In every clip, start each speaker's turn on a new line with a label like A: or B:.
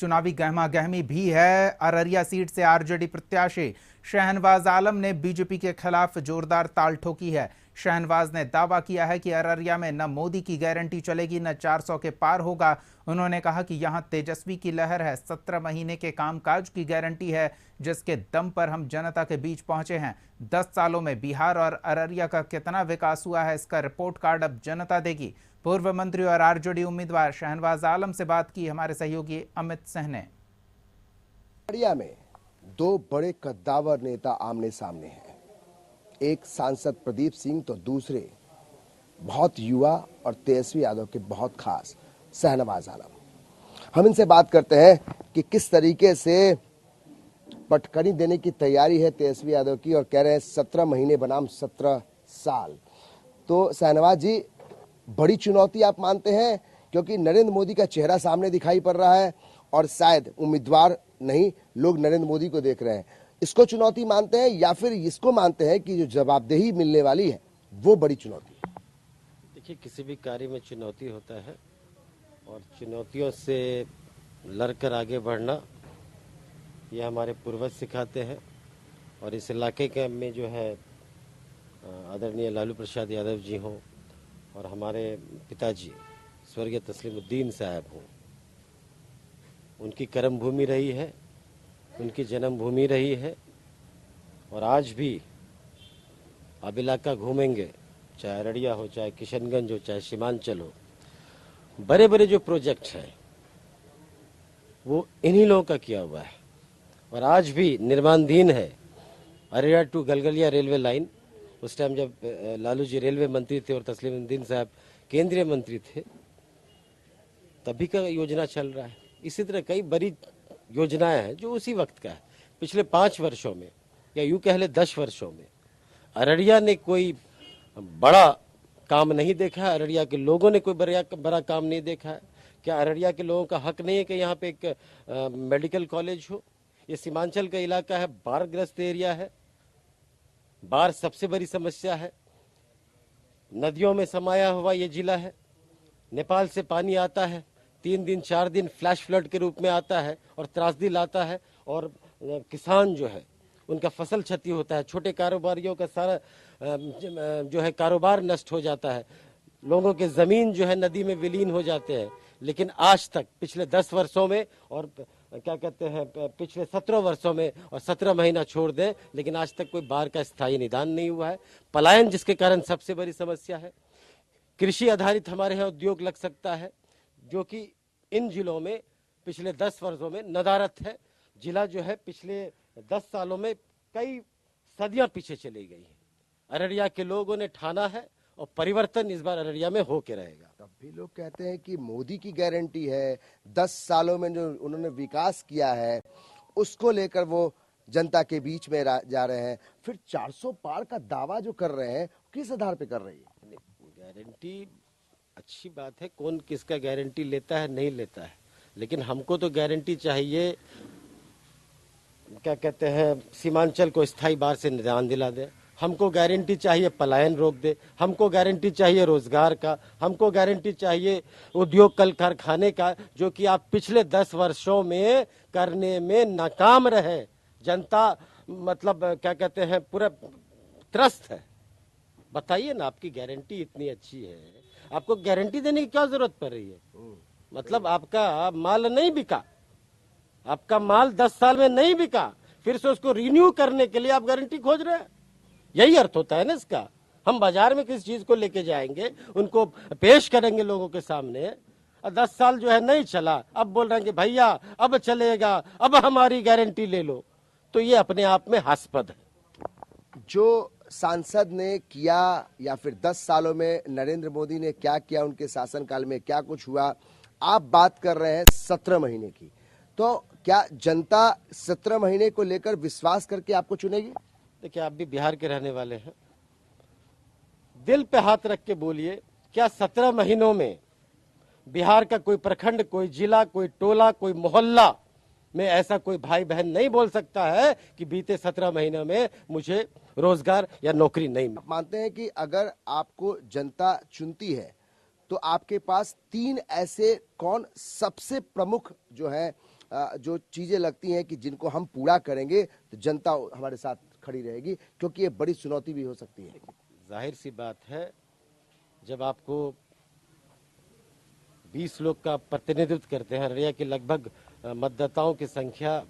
A: चुनावी गहमा गहमी भी है। अररिया सीट से आरजेडी प्रत्याशी शहनवाज आलम ने बीजेपी के खिलाफ जोरदार ताल ठोकी है। शहनवाज ने दावा किया है कि अररिया में न मोदी की गारंटी चलेगी न 400 के पार होगा। उन्होंने कहा कि यहां तेजस्वी की लहर है, 17 महीने के कामकाज की गारंटी है जिसके दम पर हम जनता के बीच पहुंचे हैं। 10 सालों में बिहार और अररिया का कितना विकास हुआ है, इसका रिपोर्ट कार्ड अब जनता देगी। पूर्व मंत्री और आरजेडी उम्मीदवार शहनवाज आलम से बात की हमारे सहयोगी अमित सिंह ने।
B: अररिया में दो बड़े कद्दावर नेता आमने सामने हैं। एक सांसद प्रदीप सिंह तो दूसरे बहुत युवा और तेजस्वी यादव के बहुत खास शहनवाज आलम। हम इनसे बात करते हैं कि किस तरीके से पटकनी देने की तैयारी है तेजस्वी यादव की, और कह रहे हैं 17 महीने बनाम 17 साल। तो शहनवाज जी, बड़ी चुनौती आप मानते हैं, क्योंकि नरेंद्र मोदी का चेहरा सामने दिखाई पड़ रहा है और शायद उम्मीदवार नहीं, लोग नरेंद्र मोदी को देख रहे हैं। इसको चुनौती मानते हैं या फिर इसको मानते हैं कि जो जवाबदेही मिलने वाली है वो बड़ी चुनौती है?
C: देखिए, किसी भी कार्य में चुनौती होता है और चुनौतियों से लड़कर आगे बढ़ना ये हमारे पूर्वज सिखाते हैं। और इस इलाके के में जो है आदरणीय लालू प्रसाद यादव जी हों और हमारे पिताजी स्वर्गीय तस्लीमुद्दीन साहब हों, उनकी कर्म भूमि रही है, उनकी जन्मभूमि रही है। और आज भी अब इलाका घूमेंगे, चाहे अररिया हो, चाहे किशनगंज हो, चाहे सीमांचल हो, बड़े बड़े जो प्रोजेक्ट हैं वो इन्हीं लोगों का किया हुआ है। और आज भी निर्माणाधीन है Araria to Galgalia railway line. उस टाइम जब लालू जी रेलवे मंत्री थे और तस्लीमुद्दीन साहब केंद्रीय मंत्री थे, तभी का योजना चल रहा है। इसी तरह कई बड़ी योजनाएं हैं जो उसी वक्त का है। पिछले 5 वर्षों में या यूं कह ले 10 वर्षों में अररिया ने कोई बड़ा काम नहीं देखा है। अररिया के लोगों ने कोई बड़ा काम नहीं देखा है। क्या अररिया के लोगों का हक नहीं है कि यहाँ पे एक मेडिकल कॉलेज हो? ये सीमांचल का इलाका है, बाढ़ग्रस्त एरिया है, बाढ़ सबसे बड़ी समस्या है, नदियों में समाया हुआ ये जिला है, नेपाल से पानी आता है, 3 दिन 4 दिन फ्लैश फ्लड के रूप में आता है और त्रासदी लाता है। और किसान जो है उनका फसल क्षति होता है, छोटे कारोबारियों का सारा जो है कारोबार नष्ट हो जाता है, लोगों के जमीन जो है नदी में विलीन हो जाते हैं। लेकिन आज तक पिछले 10 वर्षों में और क्या कहते हैं पिछले 17 वर्षों में और 17 महीना छोड़ दें, लेकिन आज तक कोई बाढ़ का स्थायी निदान नहीं हुआ है। पलायन जिसके कारण सबसे बड़ी समस्या है। कृषि आधारित हमारे यहाँ उद्योग लग सकता है, जो कि इन जिलों में पिछले 10 वर्षों में नदारत है। जिला जो है पिछले 10 सालों में कई सदियां पीछे चली गई है। अररिया के लोगों ने ठाना है और परिवर्तन इस बार अररिया में होके रहेगा।
B: तब भी लोग कहते हैं कि मोदी की गारंटी है, 10 सालों में जो उन्होंने विकास किया है उसको लेकर वो जनता के बीच में जा रहे हैं। फिर 400 पार का दावा जो कर रहे हैं, किस आधार पे कर रही है?
C: गारंटी अच्छी बात है, कौन किसका गारंटी लेता है नहीं लेता है, लेकिन हमको तो गारंटी चाहिए, क्या कहते हैं, सीमांचल को स्थायी बाढ़ से निदान दिला दे। हमको गारंटी चाहिए पलायन रोक दे। हमको गारंटी चाहिए रोजगार का। हमको गारंटी चाहिए उद्योग कल कारखाने का, जो कि आप पिछले 10 वर्षों में करने में नाकाम रहे। जनता मतलब क्या कहते हैं पूरा त्रस्त है। बताइए ना, आपकी गारंटी इतनी अच्छी है, आपको गारंटी देने की क्या जरूरत पड़ रही है? मतलब आपका माल नहीं बिका, आपका माल 10 साल में नहीं बिका, फिर से उसको रिन्यू करने के लिए आप गारंटी खोज रहे हैं। यही अर्थ होता है ना इसका। हम बाजार में किसी चीज को लेके जाएंगे, उनको पेश करेंगे लोगों के सामने, और 10 साल जो है नहीं चला, अब बोल रहे हैं कि भैया अब चलेगा, अब हमारी गारंटी ले लो। तो ये अपने आप में हास्पद है।
B: जो सांसद ने किया या फिर 10 सालों में नरेंद्र मोदी ने क्या किया, उनके शासनकाल में क्या कुछ हुआ, आप बात कर रहे हैं 17 महीने की, तो क्या जनता 17 महीने को लेकर विश्वास करके आपको चुनेगी?
C: देखिए, आप भी बिहार के रहने वाले हैं, दिल पे हाथ रख के बोलिए, क्या 17 महीनों में बिहार का कोई प्रखंड, कोई जिला, कोई टोला, कोई मोहल्ला में ऐसा कोई भाई बहन नहीं बोल सकता है कि बीते 17 महीनों में मुझे रोजगार या नौकरी नहीं मिली?
B: मानते हैं कि अगर आपको जनता चुनती है तो आपके पास 3 ऐसे कौन सबसे प्रमुख जो है जो चीजें लगती हैं कि जिनको हम पूरा करेंगे तो जनता हमारे साथ खड़ी रहेगी, क्योंकि ये बड़ी चुनौती भी हो सकती है।
C: जाहिर सी बात है, जब आपको 20 लोग का प्रतिनिधित्व करते हैं, अररिया के लगभग मतदाताओं की संख्या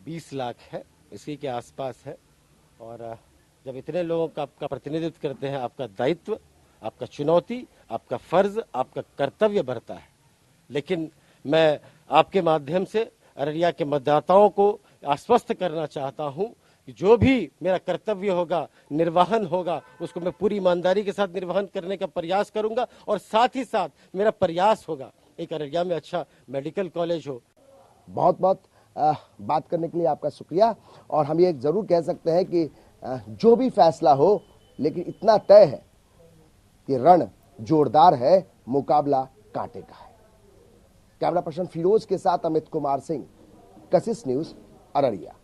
C: 20 लाख है, इसी के आसपास है, और जब इतने लोगों का आपका प्रतिनिधित्व करते हैं, आपका दायित्व, आपका चुनौती, आपका फर्ज, आपका कर्तव्य बढ़ता है। लेकिन मैं आपके माध्यम से अररिया के मतदाताओं को आश्वस्त करना चाहता हूं कि जो भी मेरा कर्तव्य होगा, निर्वहन होगा, उसको मैं पूरी ईमानदारी के साथ निर्वहन करने का प्रयास करूंगा, और साथ ही साथ मेरा प्रयास होगा एक अररिया में अच्छा मेडिकल कॉलेज हो।
B: बहुत बहुत बात करने के लिए आपका शुक्रिया। और हम ये जरूर कह सकते हैं कि जो भी फैसला हो, लेकिन इतना तय है कि रण जोरदार है, मुकाबला कांटे का है। कैमरा पर्सन फिरोज के साथ अमित कुमार सिंह, कशिश न्यूज, अररिया।